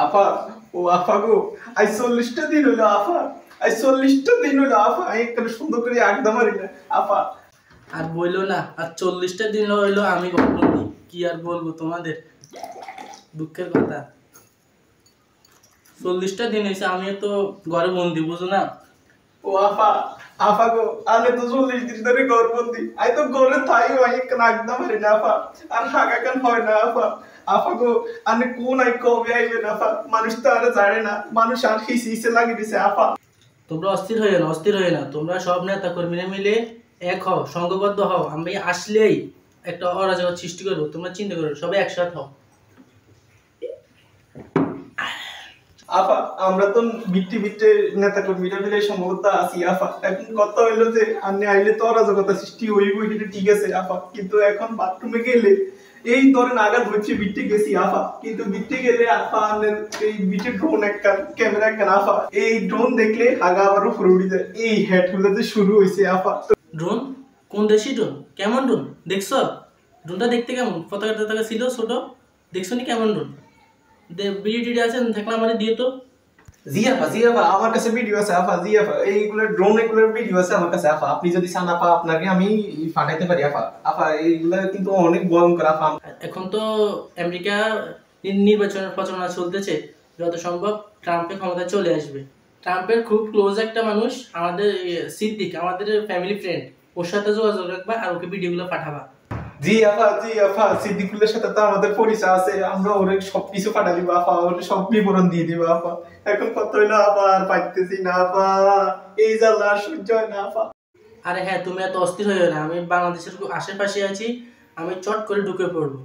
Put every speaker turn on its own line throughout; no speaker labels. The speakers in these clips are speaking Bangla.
আপা ও আফা গো, আই 40টা দিন হলো আফা, আই 40টা দিন হলো আফা, আমি একটা সুন্দর করে আড্ডা মারি না আফা।
আর বললো না, আর 40টা দিন হইলো আমি ঘরবন্দি। কি আর বলবো তোমাদের, দুঃখের কথা। 40টা দিন হয়েছে আমি তো ঘরে বন্দি, বুঝো না?
ও আফা, আফা গো, আমি তো 40 দিন ধরে ঘরবন্দি, আই তো ঘরে থাই আমি একটা আড্ডা মারি না আফা, আর হাগা কান হয় না আফা। আফা গো, আমি কোন আই কবে আইবেন আফা? মানুষ তো আর জানে না, মানুষ আর হিসে লাগিয়ে দিছে আফা।
তোমরা অস্থির হয়ে না, অস্থির হয়ে না। তোমরা সব নেতা কর্মীরা মিলে এক হও, সংঘবদ্ধ হও। আমি আসলেই একটা অরাজকতা সৃষ্টি করবো, তোমরা চিন্তা করো, সবাই একসাথে হও।
আফা আমরা তো বিট্টি বিট্টে নেতা কর্মীরা মিলে সম্ভবত আছি আফা। এখন কথা হইলো যে আপনি আইলে তো অরাজকতা সৃষ্টি হইব, এটা ঠিক আছে আফা, কিন্তু এখন বাথরুমে গেলে এই ধরেন আঘাত হচ্ছে, বিট্টি গেছি আফা, কিন্তু বিট্টি গেলে আফা আপনার এই বিটে ড্রোন একটা ক্যামেরা একটা আফা, এই ড্রোন দেখলে আগা আবার উপরে উঠে যায়, এই হেড হলে যে শুরু হয়েছে আফা।
ড্রোন? কোন দেশি ড্রোন? কেমন ড্রোন দেখছো? ড্রোনটা দেখতে কেমন? পতাকা টতাকা ছিল ছোট, দেখছো নি কেমন ড্রোন? ভিডিও টিডিও আছে থাকলে আমার দিয়ে তো।
জি আফা, জি আফা, আমার কাছে ভিডিও আছে আফা, জি আফা, এইগুলো ড্রোন এগুলোর ভিডিও আছে আমার কাছে আফা, আপনি যদি চান আফা আপনাকে আমি পাঠাইতে পারি আফা। আফা এইগুলো কিন্তু অনেক ভয়ঙ্কর আফা।
এখন তো আমেরিকা নির্বাচনের প্রচারণা চলতেছে, যত সম্ভব ট্রাম্পের ক্ষমতায় চলে আসবে। ট্রাম্পের খুব ক্লোজ একটা মানুষ আমাদের সিদ্দিক, আমাদের ফ্যামিলি ফ্রেন্ড, ওর সাথে যোগাযোগ রাখবা আর ওকে ভিডিওগুলো পাঠাবা।
জি আফা, জি আফা, সিদ্দিকুলের সাথে তো আমাদের পরিচয় আছে, আমরা ওরে সবকিছু পাঠা দিব আফা, ওরে সব বিবরণ দিয়ে দিব আফা। এখন কত হইলো আফা, আর পাইতেছি না আফা, এই জ্বালা আর সহ্য হয় না আফা।
আরে হ্যাঁ, তুমি এত অস্থির হইও না, আমি বাংলাদেশের খুব আশেপাশে আছি, আমি চট করে ঢুকে পড়বো।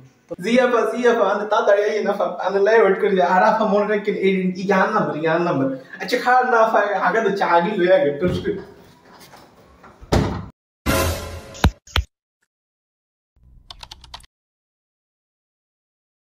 জি আফা, জি আফা, আমি তাড়াতাড়ি আইন আফা, আমি লাইভ ওয়েট করি। আর আফা মনে রাখেন এই ইয়ার নাম্বার, ইয়ার নাম্বার। আচ্ছা খারাপ না আফা, আগে তো চা আগে লইয়া গে